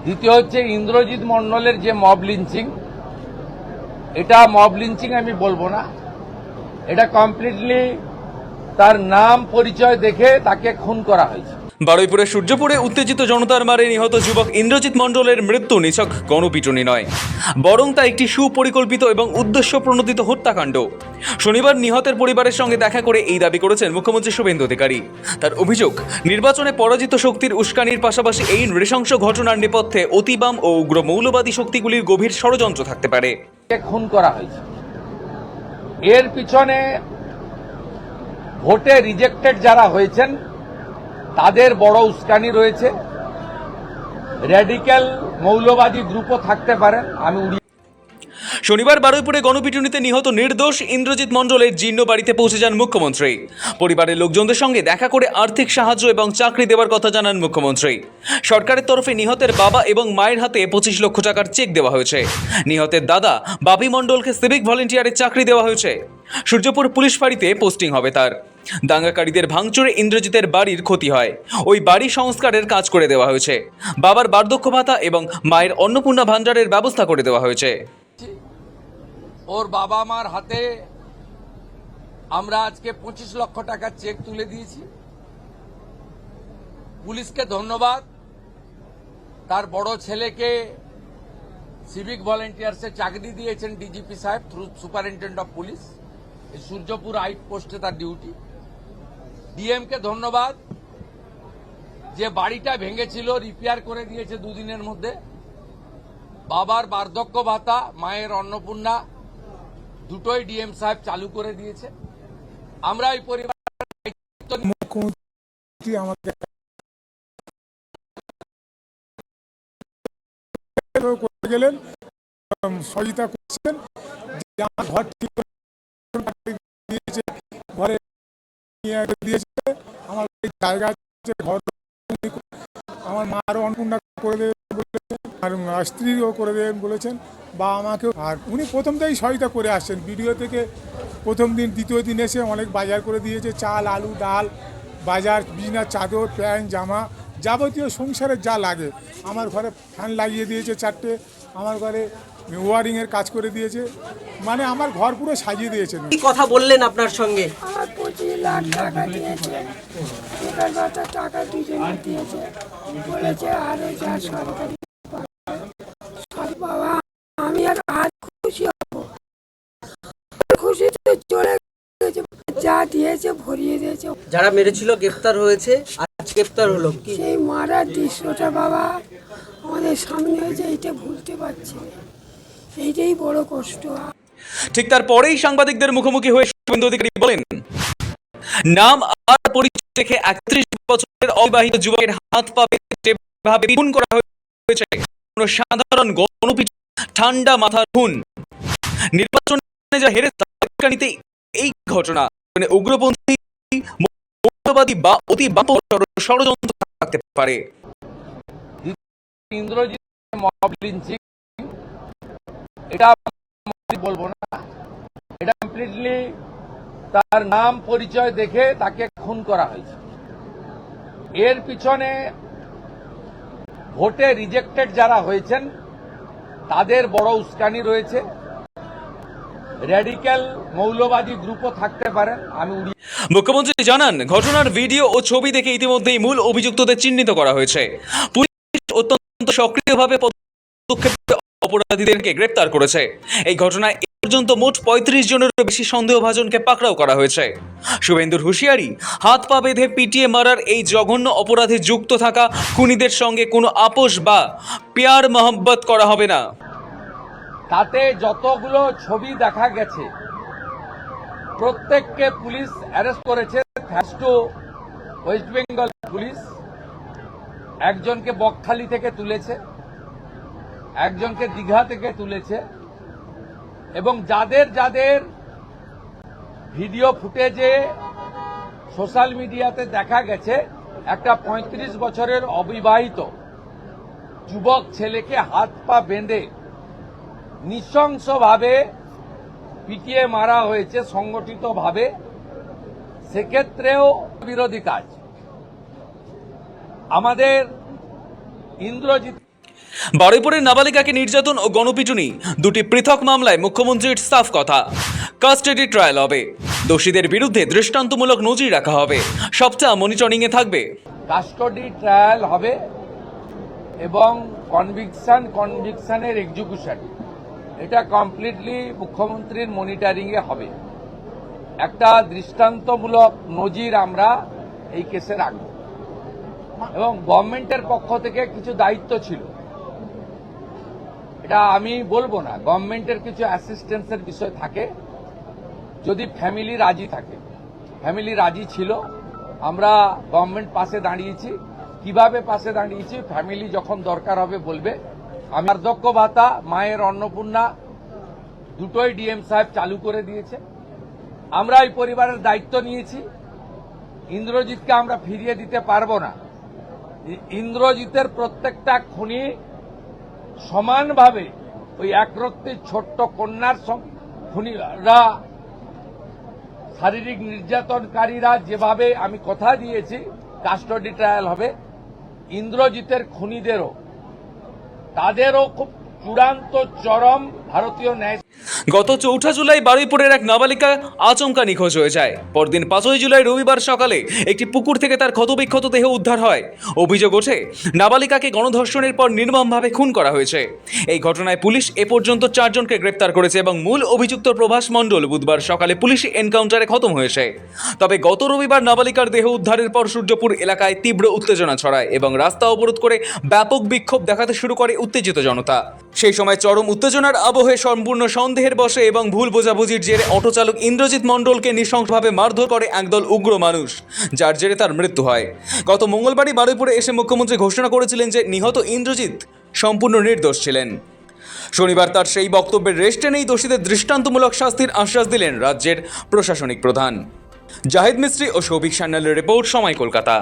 দ্বিতীয় হচ্ছে ইন্দ্রজিৎ মণ্ডলের যে মব লিঞ্চিং, এটা মব লিঞ্চিং আমি বলবো না, এটা কমপ্লিটলি তার নাম পরিচয় দেখে তাকে খুন করা হয়েছে। বারুইপুরের সূর্যপুরে উত্তেজিত জনতার মারে নিহত যুবক ইন্দ্রজিৎ মণ্ডলের মৃত্যু নিছক গণপিটুনি নয়, বরং তা একটি সুপরিকল্পিত এবং উদ্দেশ্য প্রণোদিত হত্যাকাণ্ড। শনিবার নিহতের পরিবারের সঙ্গে দেখা করে এই দাবি করেছেন মুখ্যমন্ত্রী শুভেন্দু অধিকারী। তার অভিযোগ, নির্বাচনে পরাজিত শক্তির উস্কানির পাশাপাশি এই নৃশংস ঘটনার নেপথ্যে অতিবাম ও উগ্র মৌলবাদী শক্তিগুলির গভীর ষড়যন্ত্র থাকতে পারে। খুন করা হয়েছে, এর পিছনে ভোটে রিজেক্টেড যারা হয়েছেন তাদের বড় উস্কানি রয়েছে, র্যাডিক্যাল মৌলবাদী গ্রুপও থাকতে পারেন। শনিবার বারুইপুরে গণপিটুনিতে নিহত নির্দোষ ইন্দ্রজিৎ মণ্ডলের জীর্ণ বাড়িতে পৌঁছে যান মুখ্যমন্ত্রী। পরিবারের লোকজনদের সঙ্গে দেখা করে আর্থিক সাহায্য এবং চাকরি দেওয়ার কথা জানান মুখ্যমন্ত্রী। সরকারের তরফে নিহতের বাবা এবং মায়ের হাতে 25 লক্ষ টাকার চেক দেওয়া হয়েছে। নিহতের দাদা বাপি মণ্ডলকে সিভিক ভলেন্টিয়ারের চাকরি দেওয়া হয়েছে। সূর্যপুর পুলিশ ফাঁড়িতে পোস্টিং হবে তার। দাঙ্গাকারীদের ভাঙচুরে ইন্দ্রজিতের বাড়ির ক্ষতি হয়, ওই বাড়ি সংস্কারের কাজ করে দেওয়া হয়েছে। বাবার বার্ধক্য ভাতা এবং মায়ের অন্নপূর্ণা ভাণ্ডারের ব্যবস্থা করে দেওয়া হয়েছে। ওর বাবা মার হাতে আমরা আজকে 25 লক্ষ টাকার চেক তুলে দিয়েছি। পুলিশকে ধন্যবাদ, তার বড় ছেলেকে সিভিক ভলেন্টিয়ার্সে চাকরি দিয়েছেন ডিজিপি সাহেব থ্রু সুপারিনটেন্ডেন্ট অফ পুলিশ। এই সূর্যপুর আউটপোস্টে তার ডিউটি। ডিএমকে ধন্যবাদ, যে বাড়িটা ভেঙেছিল রিপেয়ার করে দিয়েছে দুদিনের মধ্যে। বাবার বার্ধক্য ভাতা, মায়ের অন্নপূর্ণা দুটোই ডিএম সাহেব চালু করে দিয়েছে। আমরা এই পরিবার মুখ্যমন্ত্রী আমাদের করে গেলেন, সহযোগিতা করছেন, যে আমার ঘর ঠিক দিয়েছে, ঘরে দিয়েছে, আমার জায়গা ঘর, আমার মারও অন্নপূর্ণা করে দেবেন বলেছেন, আর স্ত্রীও করে দেবেন বলেছেন, বা আমাকেও। আর উনি প্রথম থেকেই সহায়তা করে আসছেন। ভিডিও থেকে প্রথম দিন দ্বিতীয় দিন এসে অনেক বাজার করে দিয়েছে, চাল আলু ডাল বাজার, বিছানা চাদর প্যান্ট জামা যাবতীয় সংসারের যা লাগে। আমার ঘরে ফ্যান লাগিয়ে দিয়েছে 4টে, আমার ঘরে ওয়ারিংয়ের কাজ করে দিয়েছে, মানে আমার ঘর পুরো সাজিয়ে দিয়েছে। কি কথা বললেন আপনার সঙ্গে? আমার 25 লাখ টাকা দিয়েছে, এবার বাচ্চা টাকা দুজনে দিয়েছে, বলেছে আরো যা সরকারি বাবা, আমি আর আজ খুশি হব, খুশিতে চলে গেছে, যা দিয়েছে ভরিয়ে দিয়েছে। যারা মেরেছিল গ্রেফতার হয়েছে, আজ গ্রেফতার হলো, কি সেই মারার দৃশ্যটা বাবা আমাদের সামনে হয়েছে, এইটা ভুলতে পারছি না, এইটাই বড় কষ্ট। ঠিক তারপরেই সাংবাদিকদের মুখোমুখি হয়ে শুভেন্দু অধিকারী বলেন, নাম আর পরিচয় দেখে 31 বছরের অবিবাহিত যুবকের হাত পা যেভাবে খুন করা হয়েছে, কোনো সাধারণ গণপিটুনি, ঠান্ডা মাথার খুন। নির্বাচনে যা হেরে নিতে এই ঘটনা উগ্রপন্থী মৌলবাদী বা অতি বাম ষড়যন্ত্র থাকতে পারে। ইন্দ্রজিৎ মব লিঞ্চিং, এটা বলবো না, এটা কমপ্লিটলি তার নাম পরিচয় দেখে তাকে খুন করা হয়েছে। এর পিছনে ভোটে রিজেক্টেড যারা হয়েছেন তাদের বড় উস্কানি রয়েছে, র্যাডিক্যাল মৌলবাদী গ্রুপও থাকতে পারেন। মুখ্যমন্ত্রী জানান, ঘটনার ভিডিও ও ছবি দেখে ইতিমধ্যেই মূল অভিযুক্তদের চিহ্নিত করা হয়েছে। পুলিশ অত্যন্ত সক্রিয়ভাবে পদক্ষেপ অপরাধীদেরকে গ্রেপ্তার করেছে। এই ঘটনায় এ পর্যন্ত মোট 35 জনেরও বেশি সন্দেহভাজনকে পাকড়াও করা হয়েছে। শুভেন্দুর হুঁশিয়ারি, হাত পা বেঁধে পিটিয়ে মারার এই জঘন্য অপরাধে যুক্ত থাকা খুনিদের সঙ্গে কোনো আপোষ বা প্যার মহব্বত করা হবে না। তাতে যতগুলো ছবি দেখা গেছে প্রত্যেককে পুলিশ অ্যারেস্ট করেছে, thanks to West Bengal police. একজনকে বকখালি থেকে তুলেছে, একজনকে দীঘা থেকে তুলেছে, এবং যাদের যাদের ভিডিও ফুটেজে সোশ্যাল মিডিয়াতে দেখা গেছে একটা 35 বছরের অবিবাহিত যুবক ছেলেকে হাত পা বেঁধে নৃশংসভাবে পিটিয়ে মারা হয়েছে সংগঠিতভাবে, সেক্ষেত্রেও বিরোধী কাজ। আমাদের ইন্দ্রজিৎ বারুইপুরের নাবালিকাকে নির্যাতন ও গণপিটুনি দুটি পৃথক মামলায় মুখ্যমন্ত্রীর সাফ কথা, কাস্টাডি ট্রায়াল হবে, দোষীদের বিরুদ্ধে দৃষ্টান্তমূলক নজির রাখা হবে, সবটা মনিটরিংয়ে থাকবে। কাস্টডি ট্রায়াল হবে এবং কনভিকশনের এক্সিকিউশন এটা কমপ্লিটলি মুখ্যমন্ত্রীর মনিটরিংয়ে হবে। একটা দৃষ্টান্তমূলক নজির আমরা এই কেসে রাখব এবং গভর্নমেন্টের পক্ষ থেকে কিছু দায়িত্ব ছিল, এটা আমি বলবো না, গভর্নমেন্টের কিছু অ্যাসিস্ট্যান্সের বিষয় থাকে যদি ফ্যামিলি রাজি থাকে। ফ্যামিলি রাজি ছিল, আমরা গভর্নমেন্ট পাশে দাঁড়িয়েছি। কিভাবে পাশে দাঁড়িয়েছি, ফ্যামিলি যখন দরকার হবে বলবে। আমি বার্ধক্য ভাতা, মায়ের অন্নপূর্ণা দুটোই ডিএম সাহেব চালু করে দিয়েছে। আমরা এই পরিবারের দায়িত্ব নিয়েছি। ইন্দ্রজিৎকে আমরা ফিরিয়ে দিতে পারবো না। ইন্দ্রজিতের প্রত্যেকটা খুনি সমানভাবে ওই একরত্তি ছোট্ট কন্যার খুনিরা, শারীরিক নির্যাতনকারীরা যেভাবে আমি কথা দিয়েছি কাস্টডি ট্রায়াল হবে, ইন্দ্রজিতের খুনিদেরও তাদেরও খুব চূড়ান্ত চরম ভারতীয় ন্যায়। গত 4 জুলাই বারুইপুরের এক নাবালিকা আচমকা নিখোঁজ হয়ে যায়। পরদিন 5 জুলাই রবিবার সকালে একটি পুকুর থেকে তার ক্ষতবিক্ষত দেহ উদ্ধার হয়। অভিযোগ ওঠে নাবালিকাকে গণধর্ষণের পর নির্মমভাবে খুন করা হয়েছে। এই ঘটনায় পুলিশ এ পর্যন্ত 4 জনকে গ্রেপ্তার করেছে এবং মূল অভিযুক্ত প্রভাস মণ্ডল বুধবার সকালে পুলিশি এনকাউন্টারে খতম হয়েছে। তবে গত রবিবার নাবালিকার দেহ উদ্ধারের পর সূর্যপুর এলাকায় তীব্র উত্তেজনা ছড়ায় এবং রাস্তা অবরোধ করে ব্যাপক বিক্ষোভ দেখাতে শুরু করে উত্তেজিত জনতা। সেই সময় চরম উত্তেজনার আবহে সম্পূর্ণ সন্দেহের বশে এবং ভুল বোঝাবুঝির জেরে অটোচালক ইন্দ্রজিৎ মণ্ডলকে নৃশংসভাবে মারধর করে একদল উগ্র মানুষ, যার জেরে তার মৃত্যু হয়। গত মঙ্গলবারই বারুইপুরে এসে মুখ্যমন্ত্রী ঘোষণা করেছিলেন যে নিহত ইন্দ্রজিৎ সম্পূর্ণ নির্দোষ ছিলেন। শনিবার তার সেই বক্তব্যের রেস্টে নেই দোষীদের দৃষ্টান্তমূলক শাস্তির আশ্বাস দিলেন রাজ্যের প্রশাসনিক প্রধান। জাহিদ মিস্ত্রি ও সৌভিক সান্যালের রিপোর্ট, সময় কলকাতা।